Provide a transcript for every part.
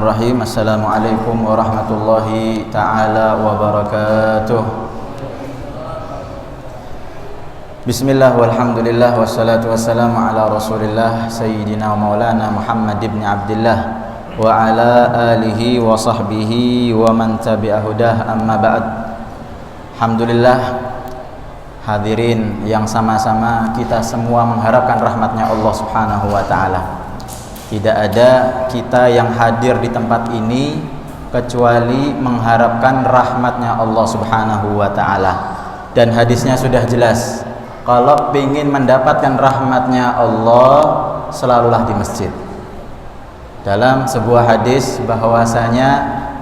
Bismillahirrahmanirrahim. Assalamualaikum warahmatullahi ta'ala wabarakatuh. Bismillah walhamdulillah wassalatu wassalamu ala rasulillah Sayyidina wa maulana Muhammad ibn Abdillah wa ala alihi wa sahbihi wa man tabi'ahudah, amma ba'd. Alhamdulillah, hadirin yang sama-sama kita semua mengharapkan rahmatnya Allah subhanahu wa ta'ala. Tidak ada kita yang hadir di tempat ini kecuali mengharapkan rahmatnya Allah subhanahu wa ta'ala. Dan hadisnya sudah jelas, kalau ingin mendapatkan rahmatnya Allah, selalulah di masjid. Dalam sebuah hadis bahwasanya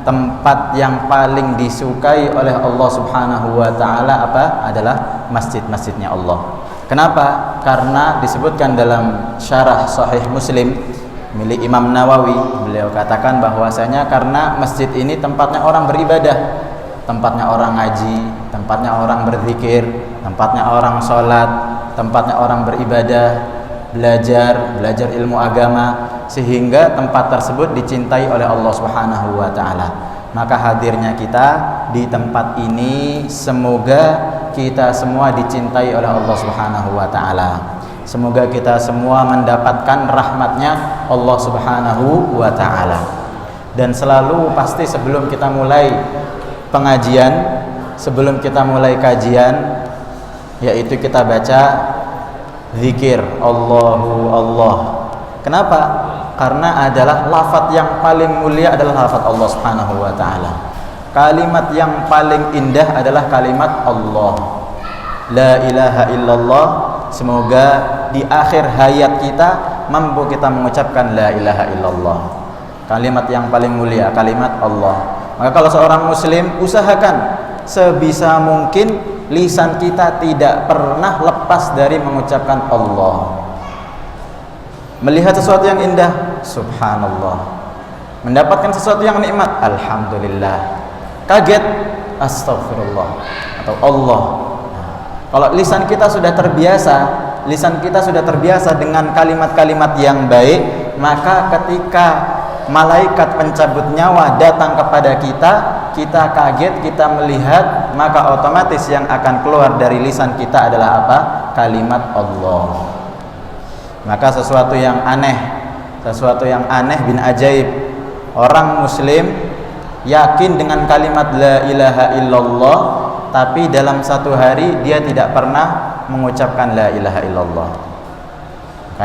tempat yang paling disukai oleh Allah subhanahu wa ta'ala adalah masjid-masjidnya Allah. Kenapa? Karena disebutkan dalam syarah Sahih Muslim milik Imam Nawawi, beliau katakan bahwasanya karena masjid ini tempatnya orang beribadah, tempatnya orang ngaji, tempatnya orang berzikir, tempatnya orang sholat, tempatnya orang beribadah, belajar ilmu agama, sehingga tempat tersebut dicintai oleh Allah Subhanahu wa ta'ala. Maka hadirnya kita di tempat ini, semoga kita semua dicintai oleh Allah Subhanahu wa ta'ala. Semoga kita semua mendapatkan rahmatnya Allah subhanahu wa ta'ala. Dan selalu pasti sebelum kita mulai pengajian, sebelum kita mulai kajian, yaitu kita baca zikir Allahu Allah. Kenapa? Karena adalah lafaz yang paling mulia adalah lafaz Allah subhanahu wa ta'ala. Kalimat yang paling indah adalah kalimat Allah, la ilaha illallah. Semoga di akhir hayat kita mampu kita mengucapkan la ilaha illallah, kalimat yang paling mulia, kalimat Allah. Maka kalau seorang muslim, usahakan sebisa mungkin lisan kita tidak pernah lepas dari mengucapkan Allah. Melihat sesuatu yang indah, subhanallah. Mendapatkan sesuatu yang nikmat, alhamdulillah. Kaget, astagfirullah, atau Allah. Kalau lisan kita sudah terbiasa dengan kalimat-kalimat yang baik, maka ketika malaikat pencabut nyawa datang kepada kita, kita kaget, kita melihat, maka otomatis yang akan keluar dari lisan kita adalah apa? Kalimat Allah. Maka sesuatu yang aneh bin ajaib, orang muslim yakin dengan kalimat la ilaha illallah, tapi dalam satu hari dia tidak pernah mengucapkan la ilaha illallah.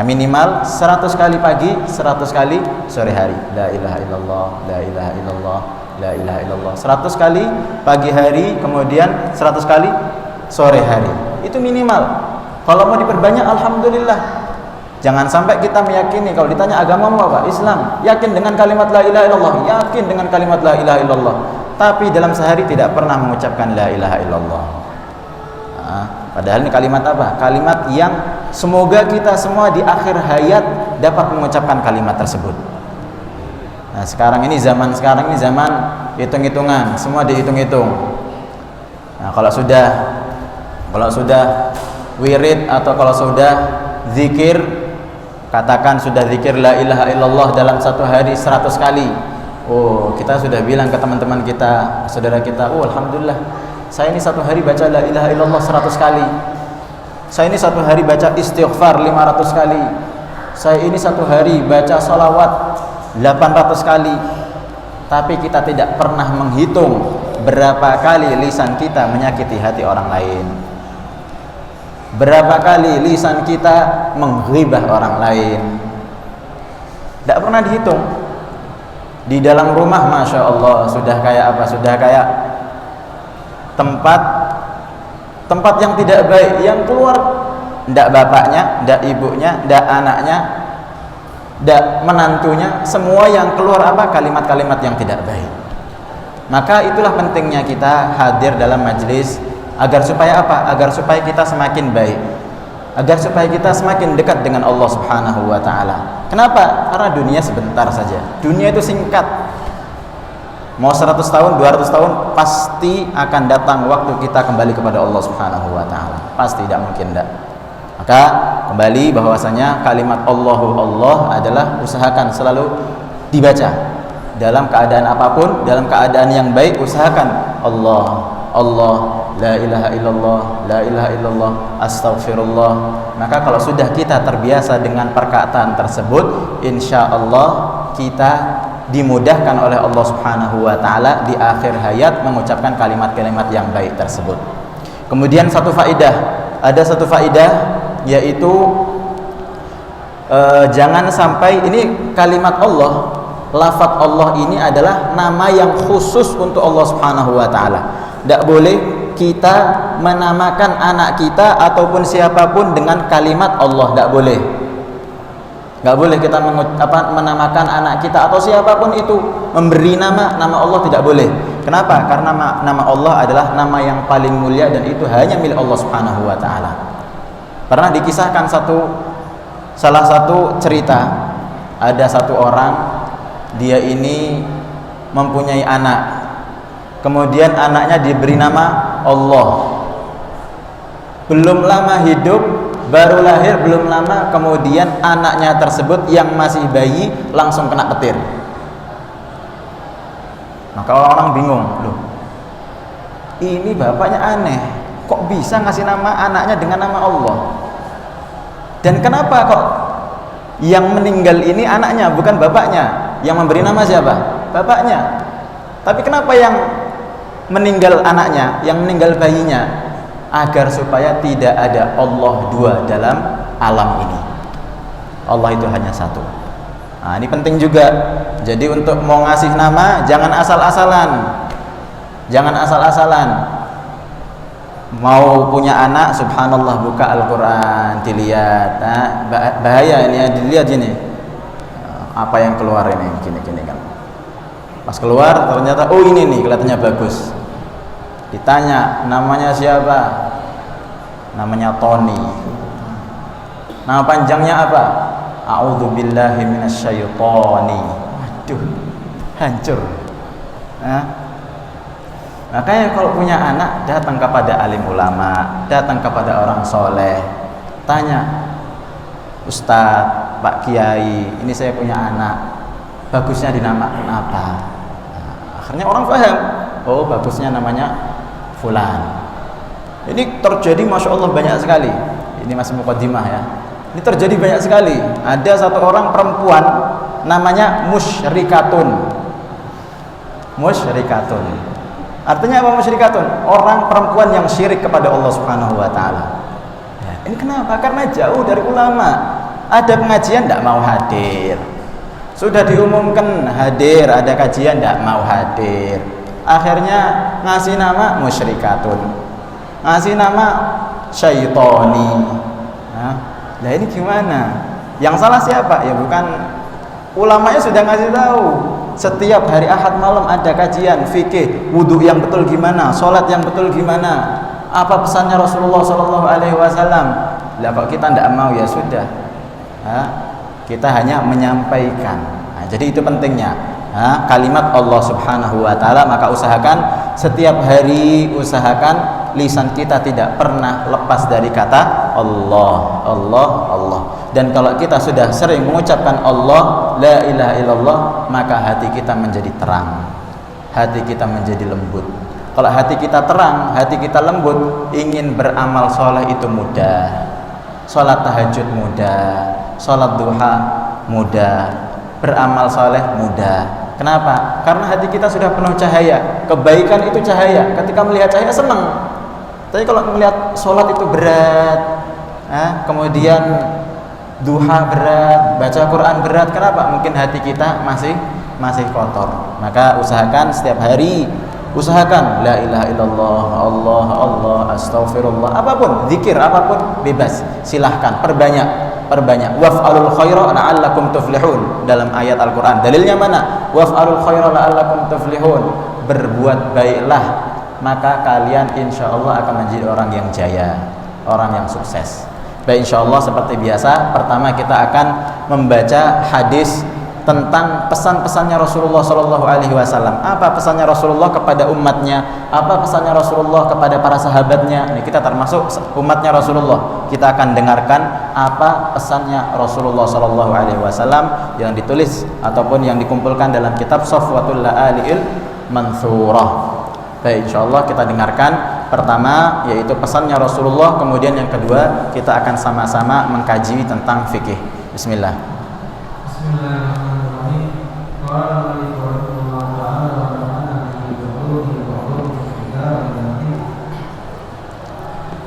Minimal 100 kali pagi, 100 kali sore hari, la ilaha illallah, la ilaha illallah, la ilaha illallah. 100 kali pagi hari, kemudian 100 kali sore hari. Itu minimal. Kalau mau diperbanyak, alhamdulillah. Jangan sampai kita meyakini, kalau ditanya agamamu apa? Islam. Yakin dengan kalimat la ilaha illallah, yakin dengan kalimat la ilaha illallah, tapi dalam sehari tidak pernah mengucapkan la ilaha illallah. Padahal ini kalimat apa? Kalimat yang semoga kita semua di akhir hayat dapat mengucapkan kalimat tersebut. Nah, sekarang ini zaman hitung-hitungan, semua dihitung-hitung. Nah, kalau sudah wirid atau kalau sudah zikir, katakan sudah zikir la ilaha illallah dalam satu hari 100 kali. Oh, kita sudah bilang ke teman-teman kita, saudara kita, oh alhamdulillah, saya ini satu hari baca la ilaha illallah 100 kali. Saya ini satu hari baca istighfar 500 kali. Saya ini satu hari baca salawat 800 kali. Tapi kita tidak pernah menghitung berapa kali lisan kita menyakiti hati orang lain, berapa kali lisan kita mengghibah orang lain. Tidak pernah dihitung. Di dalam rumah, masya Allah, sudah kayak apa? Sudah kayak tempat yang tidak baik, yang keluar tidak bapaknya, tidak ibunya, tidak anaknya, tidak menantunya, semua yang keluar apa? Kalimat-kalimat yang tidak baik. Maka itulah pentingnya kita hadir dalam majelis, agar supaya apa? Agar supaya kita semakin baik, agar supaya kita semakin dekat dengan Allah subhanahu wa ta'ala. Kenapa? Karena dunia sebentar saja, dunia itu singkat. Mau 100 tahun, 200 tahun, pasti akan datang waktu kita kembali kepada Allah subhanahu wa ta'ala. Pasti, tidak mungkin tidak. Maka kembali bahwasanya kalimat Allahu Allah adalah usahakan selalu dibaca dalam keadaan apapun, dalam keadaan yang baik usahakan Allah, Allah, la ilaha illallah, la ilaha illallah, astaghfirullah. Maka kalau sudah kita terbiasa dengan perkataan tersebut, insya Allah kita dimudahkan oleh Allah Subhanahu wa taala di akhir hayat mengucapkan kalimat-kalimat yang baik tersebut. Kemudian ada satu faidah yaitu jangan sampai ini kalimat Allah, lafaz Allah ini adalah nama yang khusus untuk Allah Subhanahu wa taala. Tidak boleh kita menamakan anak kita ataupun siapapun dengan kalimat Allah, tidak boleh. Tidak boleh kita menamakan anak kita atau siapapun itu memberi nama Allah, tidak boleh. Kenapa? Karena nama Allah adalah nama yang paling mulia dan itu hanya milik Allah Subhanahu wa taala. Pernah dikisahkan salah satu cerita, ada satu orang, dia ini mempunyai anak, kemudian anaknya diberi nama Allah. Belum lama hidup, baru lahir belum lama, kemudian anaknya tersebut yang masih bayi langsung kena petir. Maka orang-orang bingung, loh, ini bapaknya aneh, kok bisa ngasih nama anaknya dengan nama Allah? Dan kenapa kok yang meninggal ini anaknya bukan bapaknya? Yang memberi nama siapa? Bapaknya. Tapi kenapa yang meninggal anaknya, yang meninggal bayinya? Agar supaya tidak ada Allah dua dalam alam ini. Allah itu hanya satu. Nah, ini penting juga. Jadi untuk mau ngasih nama jangan asal-asalan. Jangan asal-asalan. Mau punya anak, subhanallah, buka Al-Quran, dilihat. Nah, bahaya ini ya, dilihat ini. Apa yang keluar ini, gini-gini kan. Pas keluar ternyata, oh ini nih kelihatannya bagus. Ditanya namanya siapa, namanya Tony. Nama panjangnya apa? A'udzubillahi minasyaitonir. Waduh, hancur. Makanya kalau punya anak, datang kepada alim ulama, datang kepada orang soleh, tanya, Ustadz, Pak Kiai, ini saya punya anak, bagusnya dinamakan apa? Akhirnya orang paham, oh bagusnya namanya fulan. Ini terjadi masya Allah banyak sekali. Ini masih muqaddimah ya. Ini terjadi banyak sekali. Ada satu orang perempuan namanya musyrikatun. Musyrikatun. Artinya apa musyrikatun? Orang perempuan yang syirik kepada Allah Subhanahu wa taala. Ya, ini kenapa? Karena jauh dari ulama. Ada pengajian tidak mau hadir. Sudah diumumkan hadir, ada kajian tidak mau hadir. Akhirnya ngasih nama musyrikatun, ngasih nama syaitoni. Nah ini gimana? Yang salah siapa? Ya bukan ulamanya, sudah ngasih tahu. Setiap hari Ahad malam ada kajian fikih, wudhu yang betul gimana, sholat yang betul gimana, apa pesannya Rasulullah SAW. Lah kok kita tidak mau, ya sudah. Kita hanya menyampaikan. Jadi itu pentingnya. Kalimat Allah Subhanahu wa taala, maka usahakan setiap hari, usahakan lisan kita tidak pernah lepas dari kata Allah, Allah, Allah. Dan kalau kita sudah sering mengucapkan Allah, la ilaha illallah, maka hati kita menjadi terang, hati kita menjadi lembut. Kalau hati kita terang, hati kita lembut, ingin beramal soleh itu mudah. Sholat tahajud mudah, sholat duha mudah, beramal soleh mudah. Kenapa? Karena hati kita sudah penuh cahaya. Kebaikan itu cahaya. Ketika melihat cahaya senang. Tapi kalau melihat sholat itu berat, kemudian duha berat, baca Quran berat, kenapa? Mungkin hati kita masih kotor. Maka usahakan setiap hari, usahakan la ilaha illallah, Allah, Allah, astaghfirullah, apapun, zikir apapun bebas, silahkan perbanyak. Waf'alul khaira la'allakum tuflihun dalam ayat Al-Quran. Dalilnya mana? Waf'alul khaira la'allakum tuflihun. Berbuat baiklah, maka kalian insya Allah akan menjadi orang yang jaya, orang yang sukses. Baik, insya Allah seperti biasa, pertama kita akan membaca hadis tentang pesan-pesannya Rasulullah Shallallahu Alaihi Wasallam. Apa pesannya Rasulullah kepada umatnya? Apa pesannya Rasulullah kepada para sahabatnya? Ini kita termasuk umatnya Rasulullah. Kita akan dengarkan apa pesannya Rasulullah Shallallahu Alaihi Wasallam yang ditulis ataupun yang dikumpulkan dalam kitab Safwatul La'ali'il Mansurah. Baik, insyaallah kita dengarkan pertama yaitu pesannya Rasulullah, kemudian yang kedua kita akan sama-sama mengkaji tentang fikih. Bismillah. Bismillahirrahmanirrahim.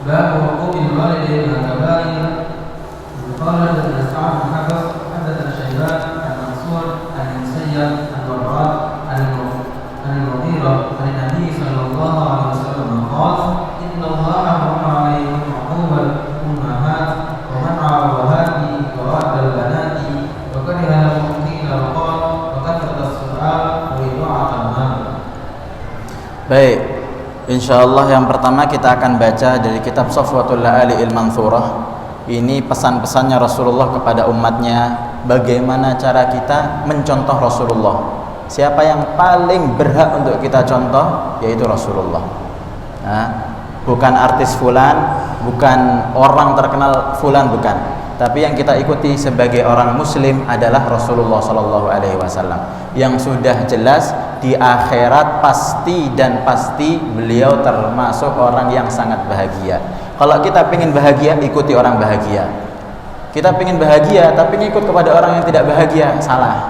Bab hukumil walidain al-kabair. Qala lana Sa'ad bin Habas hadatsana Syaiban an-Mansur an-Musayyab an-Warraq an-Mughirah an Nabi sallallahu alaihi wasallam qala inna Allaha harrama 'alaikum 'uqubal ummahat wa man'a wahati wa ra'dal banati wa kariha lakum qila wa qala wa kathrata as-su'al wa idu'atal mal. Baik, insyaallah yang pertama kita akan baca dari kitab Safwatul La'ali'il Mansurah. Ini pesan-pesannya Rasulullah kepada umatnya, bagaimana cara kita mencontoh Rasulullah. Siapa yang paling berhak untuk kita contoh, yaitu Rasulullah. Nah, bukan artis fulan, bukan orang terkenal fulan, bukan. Tapi yang kita ikuti sebagai orang muslim adalah Rasulullah Shallallahu Alaihi Wasallam, yang sudah jelas di akhirat pasti dan pasti beliau termasuk orang yang sangat bahagia. Kalau kita ingin bahagia, ikuti orang bahagia. Kita ingin bahagia tapi ngikut kepada orang yang tidak bahagia, salah.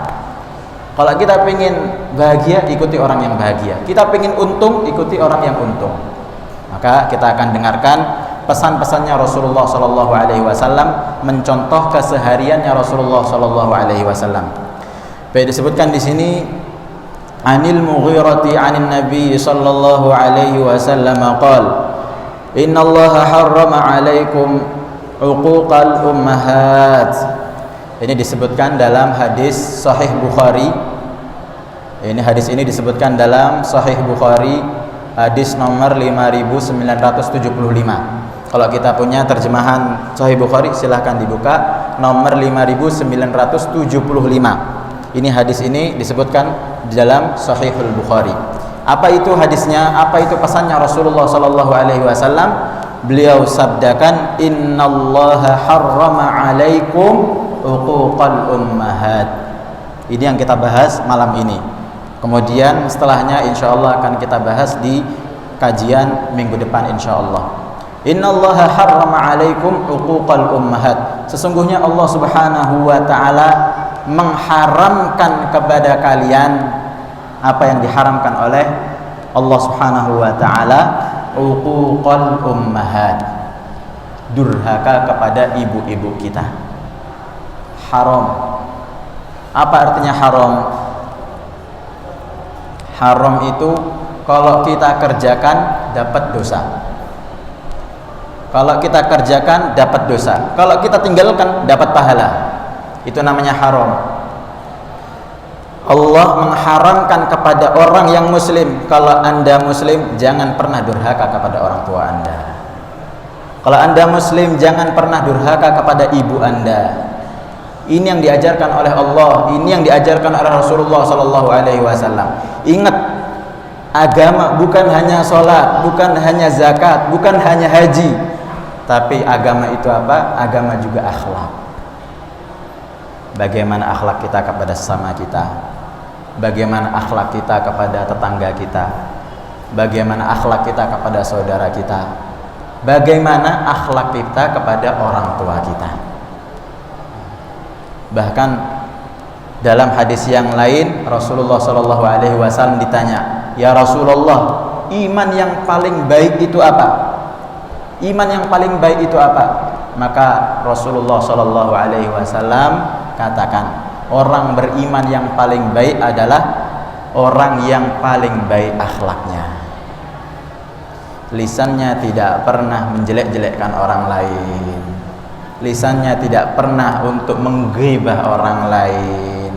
Kalau kita ingin bahagia, ikuti orang yang bahagia. Kita ingin untung, ikuti orang yang untung. Maka kita akan dengarkan pesan-pesannya Rasulullah Shallallahu Alaihi Wasallam, mencontoh kesehariannya Rasulullah Shallallahu Alaihi Wasallam. Baik, disebutkan di sini Anil Mughirati anin Nabi sallallahu alaihi wasallam qala Inna Allaha harrama 'alaikum 'uquqal ummahat. Ini disebutkan dalam hadis Sahih Bukhari. Hadis ini disebutkan dalam Sahih Bukhari, hadis nomor 5975. Kalau kita punya terjemahan Sahih Bukhari silahkan dibuka, nomor 5975. Ini hadis ini disebutkan di dalam Sahihul Bukhari. Apa itu hadisnya? Apa itu pesannya Rasulullah Sallallahu Alaihi Wasallam? Beliau sabdakan, Innallaha harrama 'alaikum uquqal ummahat. Ini yang kita bahas malam ini. Kemudian setelahnya insyaallah akan kita bahas di kajian minggu depan insyaallah. Innallaha harrama 'alaikum uquqal ummahat. Sesungguhnya Allah Subhanahu wa taala mengharamkan kepada kalian apa yang diharamkan oleh Allah Subhanahu wa taala, uquqal ummahat, durhaka kepada ibu-ibu kita. Haram. Apa artinya haram? Haram itu kalau kita kerjakan dapat dosa. Kalau kita kerjakan dapat dosa. Kalau kita tinggalkan dapat pahala. Itu namanya haram. Allah mengharamkan kepada orang yang muslim, kalau Anda muslim jangan pernah durhaka kepada orang tua Anda. Kalau Anda muslim jangan pernah durhaka kepada ibu Anda. Ini yang diajarkan oleh Allah, ini yang diajarkan oleh Rasulullah Sallallahu Alaihi Wasallam. Ingat, agama bukan hanya sholat, bukan hanya zakat, bukan hanya haji, tapi agama itu apa? Agama juga akhlak. Bagaimana akhlak kita kepada sesama kita, bagaimana akhlak kita kepada tetangga kita, bagaimana akhlak kita kepada saudara kita, bagaimana akhlak kita kepada orang tua kita. Bahkan dalam hadis yang lain Rasulullah Shallallahu Alaihi Wasallam ditanya, ya Rasulullah, iman yang paling baik itu apa? Iman yang paling baik itu apa? Maka Rasulullah Shallallahu Alaihi Wasallam katakan, orang beriman yang paling baik adalah orang yang paling baik akhlaknya. Lisannya tidak pernah menjelek-jelekkan orang lain. Lisannya tidak pernah untuk menggibah orang lain.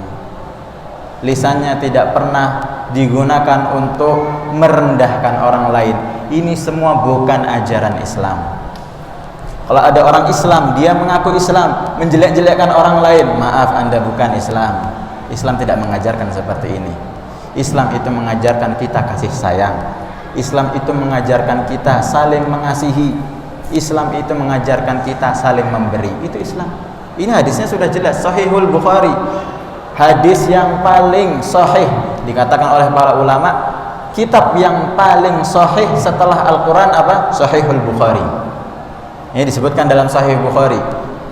Lisannya tidak pernah digunakan untuk merendahkan orang lain. Ini semua bukan ajaran Islam. Kalau ada orang Islam, dia mengaku Islam, menjelek-jelekkan orang lain, maaf, Anda bukan Islam. Islam tidak mengajarkan seperti ini. Islam itu mengajarkan kita kasih sayang. Islam itu mengajarkan kita saling mengasihi. Islam itu mengajarkan kita saling memberi. Itu Islam. Ini hadisnya sudah jelas, Sahihul Bukhari. Hadis yang paling sahih, dikatakan oleh para ulama, kitab yang paling sahih setelah Al-Quran apa? Sahihul Bukhari. Ini disebutkan dalam Sahih Bukhari.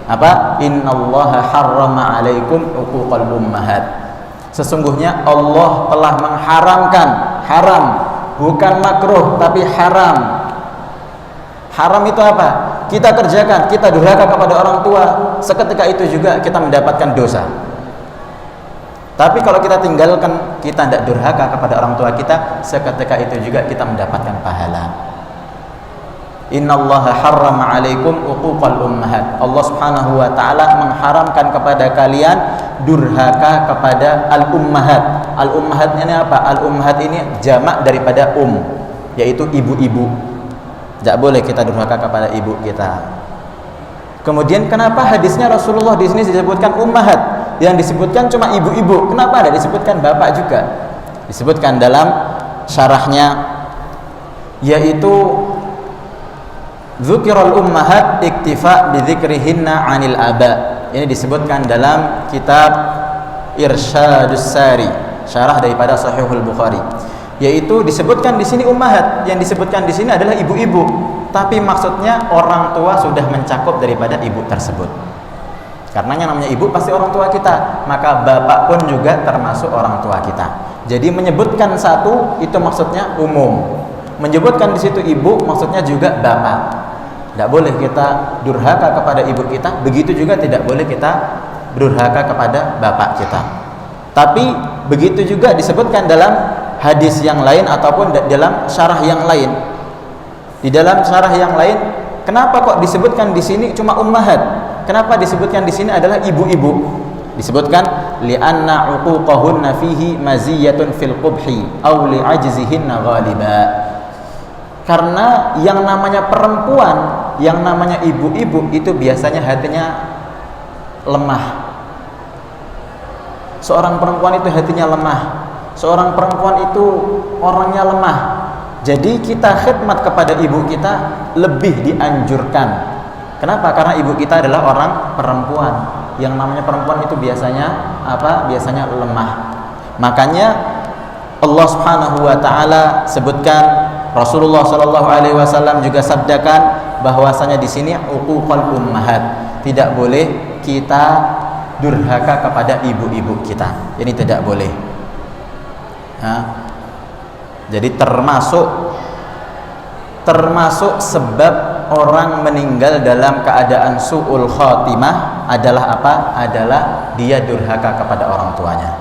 Apa? Innallaha harrama alaikum uquqal ummahat. Sesungguhnya Allah telah mengharamkan, haram, bukan makruh tapi haram. Haram itu apa? Kita kerjakan, kita durhaka kepada orang tua, seketika itu juga kita mendapatkan dosa. Tapi kalau kita tinggalkan, kita tidak durhaka kepada orang tua kita, seketika itu juga kita mendapatkan pahala. Innallaha harrama alaikum uquqal ummahat. Allah Subhanahu wa taala mengharamkan kepada kalian durhaka kepada al-ummahat. Al-ummahatnya ini apa? Al-ummahat ini jamak daripada yaitu ibu-ibu. Tidak boleh kita durhaka kepada ibu kita. Kemudian kenapa hadisnya Rasulullah di sini disebutkan ummahat? Yang disebutkan cuma ibu-ibu. Kenapa ada disebutkan bapak juga? Disebutkan dalam syarahnya, yaitu Dzukirul ummahat iktifa bidzikrihinna 'anil aba. Ini disebutkan dalam kitab Irsyadus Sari, syarah daripada Sahihul Bukhari. Yaitu disebutkan di sini ummahat, yang disebutkan di sini adalah ibu-ibu, tapi maksudnya orang tua sudah mencakup daripada ibu tersebut. Karena yang namanya ibu pasti orang tua kita, maka bapak pun juga termasuk orang tua kita. Jadi menyebutkan satu itu maksudnya umum. Menyebutkan di situ ibu maksudnya juga bapak. Tidak boleh kita durhaka kepada ibu kita, begitu juga tidak boleh kita durhaka kepada bapak kita. Tapi begitu juga disebutkan dalam hadis yang lain ataupun dalam syarah yang lain. Di dalam syarah yang lain, kenapa kok disebutkan di sini cuma ummahat? Kenapa disebutkan di sini adalah ibu-ibu? Disebutkan li'anna 'uquqahunna fihi maziyatun fil qubhi aw li'ajzihinna ghaliba. Karena yang namanya perempuan, yang namanya ibu-ibu itu biasanya hatinya lemah. Seorang perempuan itu hatinya lemah. Seorang perempuan itu orangnya lemah. Jadi kita khidmat kepada ibu kita lebih dianjurkan. Kenapa? Karena ibu kita adalah orang perempuan. Yang namanya perempuan itu biasanya apa? Biasanya lemah. Makanya Allah Subhanahu wa taala sebutkan, Rasulullah Shallallahu Alaihi Wasallam juga sabdakan bahwasanya di sini uquqal ummahat, tidak boleh kita durhaka kepada ibu-ibu kita. Ini tidak boleh. Jadi termasuk sebab orang meninggal dalam keadaan su'ul khatimah adalah apa? Adalah dia durhaka kepada orang tuanya.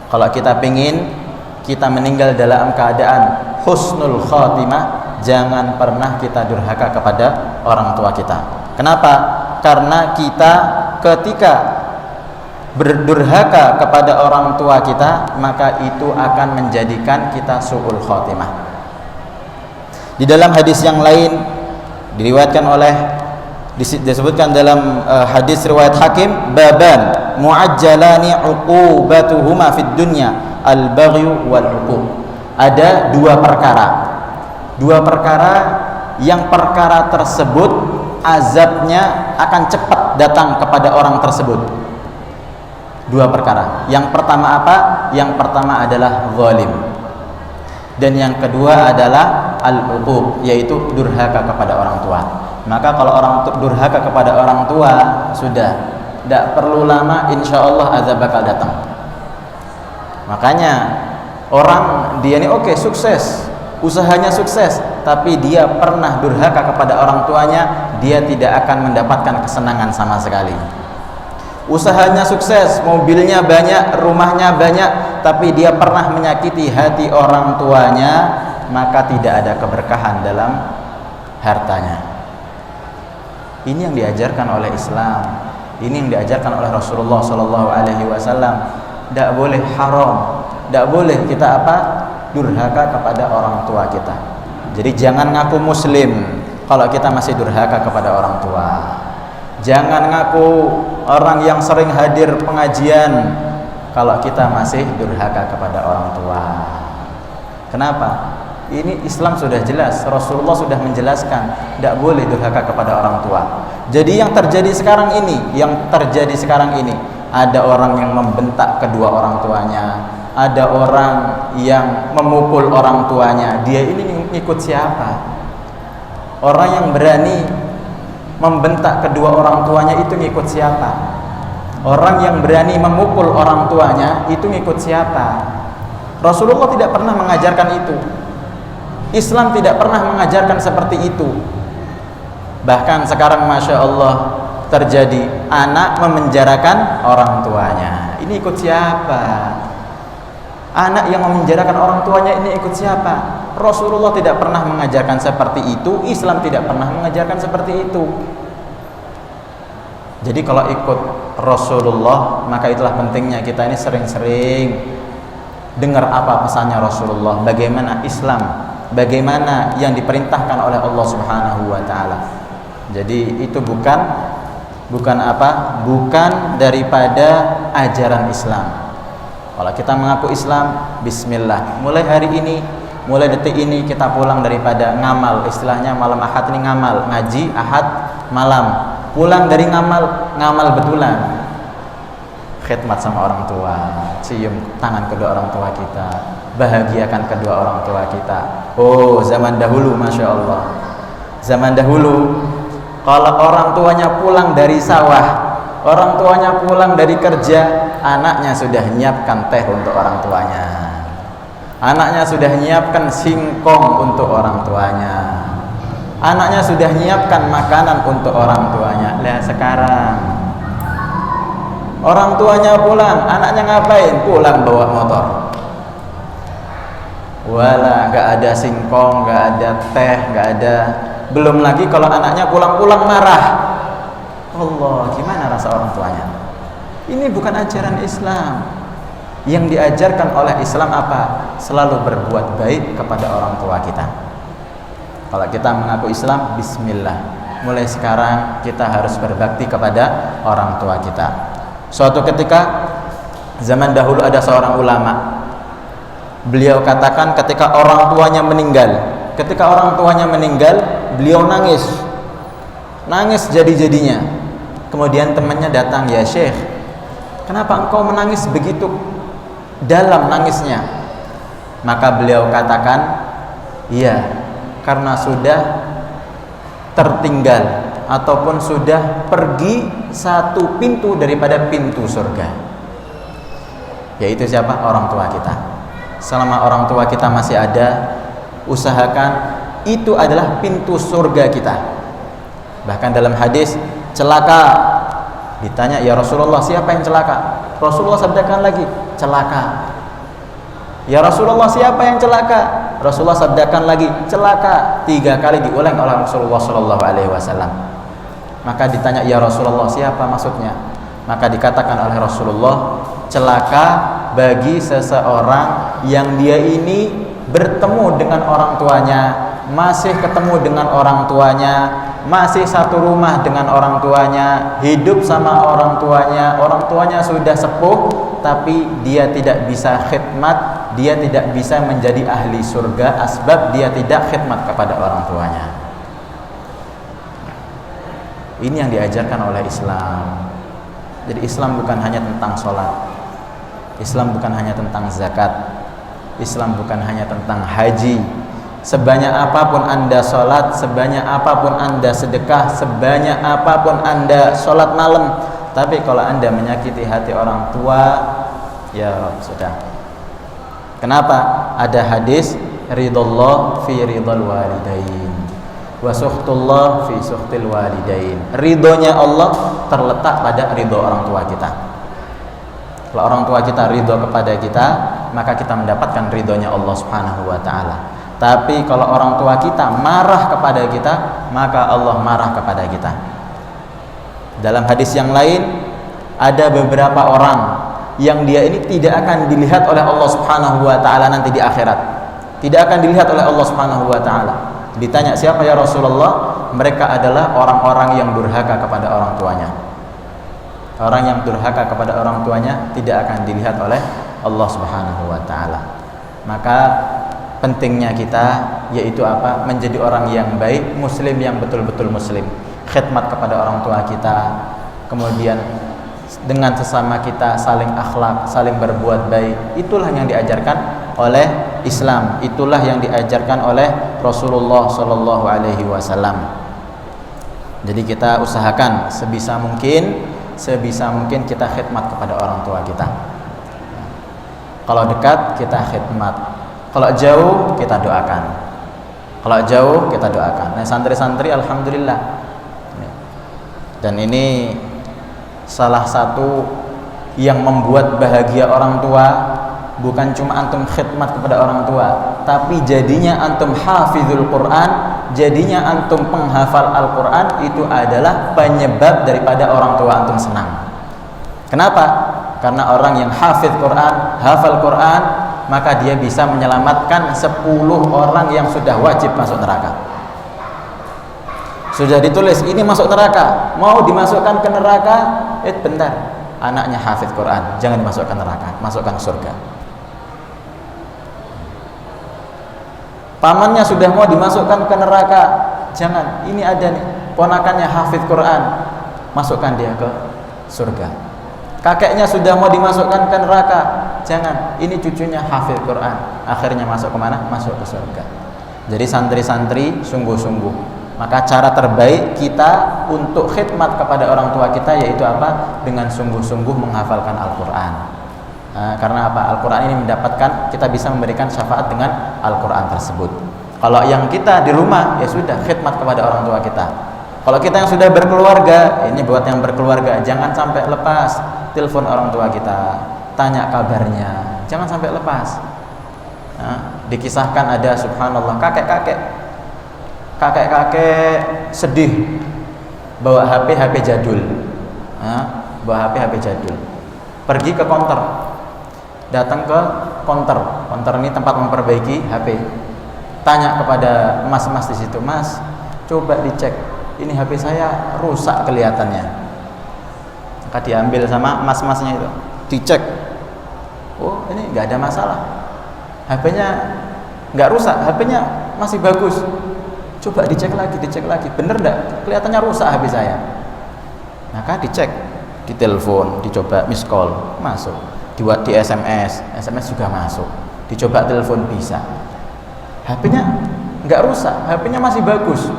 Kalau kita pingin kita meninggal dalam keadaan husnul khatimah, jangan pernah kita durhaka kepada orang tua kita. Kenapa? Karena kita ketika berdurhaka kepada orang tua kita, maka itu akan menjadikan kita su'ul khatimah. Di dalam hadis yang lain diriwayatkan oleh, disebutkan dalam hadis riwayat Hakim, baban muajjalani uqubatuhuma fid dunya al-baghyu wal uquq. Ada dua perkara yang perkara tersebut azabnya akan cepat datang kepada orang tersebut. Dua perkara. Yang pertama apa? Yang pertama adalah zalim, dan yang kedua adalah al-uquq, yaitu durhaka kepada orang tua. Maka kalau orang durhaka kepada orang tua, sudah tidak perlu lama, insya Allah azab bakal datang. Makanya orang dia ini oke, sukses, usahanya sukses, tapi dia pernah durhaka kepada orang tuanya, dia tidak akan mendapatkan kesenangan sama sekali. Usahanya sukses, mobilnya banyak, rumahnya banyak, tapi dia pernah menyakiti hati orang tuanya, maka tidak ada keberkahan dalam hartanya. Ini yang diajarkan oleh Islam, ini yang diajarkan oleh Rasulullah Sallallahu Alaihi Wasallam. Tidak boleh haram, tidak boleh kita durhaka kepada orang tua kita. Jadi jangan ngaku muslim kalau kita masih durhaka kepada orang tua. Jangan ngaku orang yang sering hadir pengajian kalau kita masih durhaka kepada orang tua. Kenapa? Ini Islam sudah jelas, Rasulullah sudah menjelaskan tidak boleh durhaka kepada orang tua. Jadi yang terjadi sekarang ini, ada orang yang membentak kedua orang tuanya, ada orang yang memukul orang tuanya. Dia ini ikut siapa? Orang yang berani membentak kedua orang tuanya itu ngikut siapa? Orang yang berani memukul orang tuanya itu ngikut siapa? Rasulullah tidak pernah mengajarkan itu. Islam tidak pernah mengajarkan seperti itu. Bahkan sekarang Masya Allah terjadi anak memenjarakan orang tuanya. Ini ikut siapa? Anak yang memenjarakan orang tuanya ini ikut siapa? Rasulullah tidak pernah mengajarkan seperti itu. Islam tidak pernah mengajarkan seperti itu. Jadi kalau ikut Rasulullah, maka itulah pentingnya kita ini sering-sering dengar apa pesannya Rasulullah, bagaimana Islam, bagaimana yang diperintahkan oleh Allah Subhanahu wa taala. Jadi itu bukan daripada ajaran Islam. Kalau kita mengaku Islam, bismillah. Mulai hari ini, mulai detik ini kita pulang daripada ngamal, istilahnya malam Ahad ini ngamal, ngaji Ahad malam. Pulang dari ngamal betulan. Khidmat sama orang tua, cium tangan kedua orang tua kita, bahagiakan kedua orang tua kita. Oh, zaman dahulu Masya Allah. Zaman dahulu kalau orang tuanya pulang dari sawah, orang tuanya pulang dari kerja, anaknya sudah menyiapkan teh untuk orang tuanya, anaknya sudah menyiapkan singkong untuk orang tuanya, anaknya sudah menyiapkan makanan untuk orang tuanya. Lihat sekarang, orang tuanya pulang, anaknya ngapain? Pulang bawa motor. Wala, nggak ada singkong, nggak ada teh, nggak ada. Belum lagi kalau anaknya pulang-pulang marah. Allah, gimana rasa orang tuanya? Ini bukan ajaran Islam. Yang diajarkan oleh Islam apa? Selalu berbuat baik kepada orang tua kita. Kalau kita mengaku Islam, bismillah. Mulai sekarang kita harus berbakti kepada orang tua kita. Suatu ketika zaman dahulu ada seorang ulama. Beliau katakan ketika orang tuanya meninggal, beliau nangis jadi-jadinya. Kemudian temannya datang, "Ya Syekh, kenapa engkau menangis begitu dalam nangisnya?" Maka beliau katakan, "Iya, karena sudah tertinggal ataupun sudah pergi satu pintu daripada pintu surga." Yaitu siapa? Orang tua kita. Selama orang tua kita masih ada, usahakan itu adalah pintu surga kita. Bahkan dalam hadis, celaka, ditanya, "Ya Rasulullah, siapa yang celaka?" Rasulullah sabdakan lagi, celaka. "Ya Rasulullah, siapa yang celaka?" Rasulullah sabdakan lagi, celaka. 3 kali diulang oleh Rasulullah SAW. Maka ditanya, "Ya Rasulullah, siapa maksudnya?" Maka dikatakan oleh Rasulullah, celaka bagi seseorang yang dia ini bertemu dengan orang tuanya, masih ketemu dengan orang tuanya, masih satu rumah dengan orang tuanya, hidup sama orang tuanya sudah sepuh, tapi dia tidak bisa khidmat, dia tidak bisa menjadi ahli surga asbab dia tidak khidmat kepada orang tuanya. Ini yang diajarkan oleh Islam. Jadi Islam bukan hanya tentang sholat, Islam bukan hanya tentang zakat, Islam bukan hanya tentang haji. Sebanyak apapun Anda sholat, sebanyak apapun Anda sedekah, sebanyak apapun Anda sholat malam, tapi kalau Anda menyakiti hati orang tua, ya sudah. Kenapa? Ada hadis, ridallah fi ridal walidain wa sukhtullah fi sukhtil walidain. Ridhonya Allah terletak pada ridho orang tua kita. Kalau orang tua kita ridho kepada kita, maka kita mendapatkan ridhonya Allah Subhanahu wa ta'ala. Tapi kalau orang tua kita marah kepada kita, maka Allah marah kepada kita. Dalam hadis yang lain, ada beberapa orang yang dia ini tidak akan dilihat oleh Allah Subhanahu wa ta'ala nanti di akhirat. Tidak akan dilihat oleh Allah Subhanahu wa ta'ala. Ditanya, "Siapa ya Rasulullah?" Mereka adalah orang-orang yang durhaka kepada orang tuanya. Orang yang durhaka kepada orang tuanya tidak akan dilihat oleh Allah Subhanahu wa taala. Maka pentingnya kita yaitu apa? Menjadi orang yang baik, muslim yang betul-betul muslim. Khidmat kepada orang tua kita, kemudian dengan sesama kita saling akhlak, saling berbuat baik. Itulah yang diajarkan oleh Islam, itulah yang diajarkan oleh Rasulullah sallallahu alaihi wasallam. Jadi kita usahakan sebisa mungkin kita khidmat kepada orang tua kita. Kalau dekat kita khidmat, kalau jauh kita doakan. Nah, santri-santri alhamdulillah. Dan ini salah satu yang membuat bahagia orang tua, bukan cuma antum khidmat kepada orang tua, tapi jadinya antum hafizul Quran, jadinya antum penghafal Al-Quran. Itu adalah penyebab daripada orang tua antum senang. Kenapa? Karena orang yang hafiz Quran, hafal Quran, maka dia bisa menyelamatkan 10 orang yang sudah wajib masuk neraka. Sudah ditulis ini masuk neraka, mau dimasukkan ke neraka, bentar, anaknya hafiz Quran, jangan dimasukkan neraka, masukkan surga. Pamannya sudah mau dimasukkan ke neraka, jangan, ini ada nih ponakannya hafiz Quran, masukkan dia ke surga. Kakeknya sudah mau dimasukkan ke neraka, jangan, ini cucunya hafiz Quran, akhirnya masuk kemana? Masuk ke surga. Jadi santri-santri sungguh-sungguh. Maka cara terbaik kita untuk khidmat kepada orang tua kita yaitu apa? Dengan sungguh-sungguh menghafalkan Al-Quran. Karena apa? Al-Quran ini mendapatkan, kita bisa memberikan syafaat dengan Al-Quran tersebut. Kalau yang kita di rumah, ya sudah khidmat kepada orang tua kita. Kalau kita yang sudah berkeluarga, ini buat yang berkeluarga, jangan sampai lepas telepon orang tua kita, tanya kabarnya, jangan sampai lepas. Dikisahkan ada subhanallah kakek-kakek sedih bawa HP jadul, pergi ke counter, datang ke counter ini tempat memperbaiki HP, tanya kepada mas di situ, mas coba dicek ini HP saya rusak kelihatannya. Maka diambil sama mas-masnya itu, dicek, oh ini nggak ada masalah, HP-nya nggak rusak, HP-nya masih bagus. Coba dicek lagi, bener enggak? Kelihatannya rusak HP saya. Maka dicek, ditelepon, dicoba miss call, masuk. Dibuat di SMS juga masuk. Dicoba telepon bisa. HP-nya enggak rusak, HP-nya masih bagus.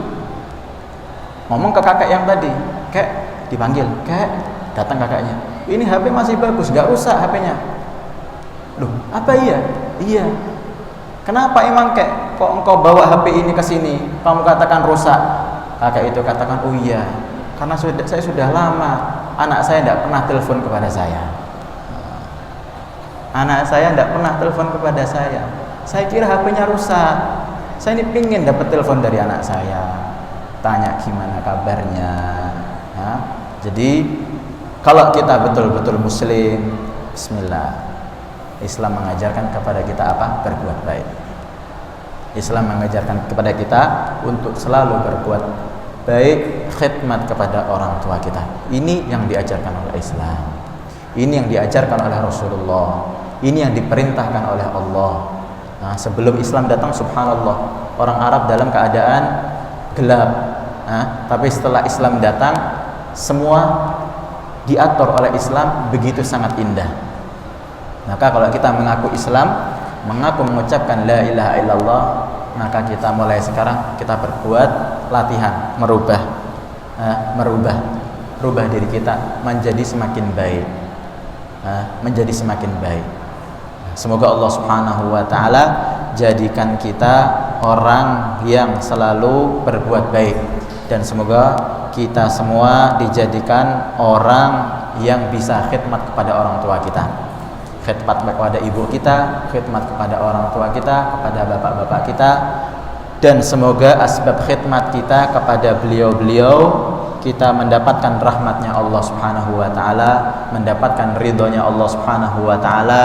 Ngomong ke kakek yang tadi, kek, dipanggil, kek, datang kakaknya. Ini HP masih bagus, enggak rusak HP-nya. Loh, apa iya? Iya. Kenapa emang kek, kok engkau bawa HP ini ke sini? Kamu katakan rusak. Kakek itu katakan, oh iya, karena saya sudah lama anak saya tidak pernah telepon kepada saya. Saya kira HP-nya rusak. Saya ini pingin dapat telepon dari anak saya, tanya gimana kabarnya. Jadi kalau kita betul-betul muslim, bismillah, Islam mengajarkan kepada kita apa? Berbuat baik. Islam mengajarkan kepada kita untuk selalu berbuat baik, khidmat kepada orang tua kita. Ini yang diajarkan oleh Islam. Ini yang diajarkan oleh Rasulullah. Ini yang diperintahkan oleh Allah. Nah, sebelum Islam datang, subhanallah, orang Arab dalam keadaan gelap. Tapi setelah Islam datang, semua diatur oleh Islam begitu sangat indah. Maka kalau kita mengaku Islam, mengaku mengucapkan la ilaha illallah, maka kita mulai sekarang kita berbuat latihan merubah diri kita menjadi semakin baik, Semoga Allah Subhanahu wa taala jadikan kita orang yang selalu berbuat baik, dan semoga kita semua dijadikan orang yang bisa khidmat kepada orang tua kita, khidmat kepada ibu kita, khidmat kepada orang tua kita, kepada bapak-bapak kita, dan semoga asbab khidmat kita kepada beliau-beliau kita mendapatkan rahmatnya Allah Subhanahu wa taala, mendapatkan ridhonya Allah Subhanahu wa taala,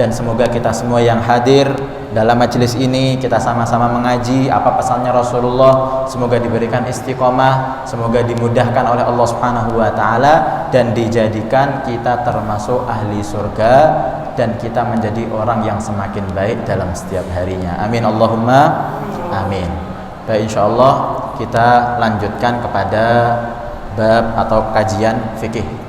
dan semoga kita semua yang hadir dalam majelis ini kita sama-sama mengaji apa pesannya Rasulullah, semoga diberikan istiqomah, semoga dimudahkan oleh Allah Subhanahu wa taala dan dijadikan kita termasuk ahli surga dan kita menjadi orang yang semakin baik dalam setiap harinya. Amin Allahumma amin. Baik, insyaallah kita lanjutkan kepada bab atau kajian fikih.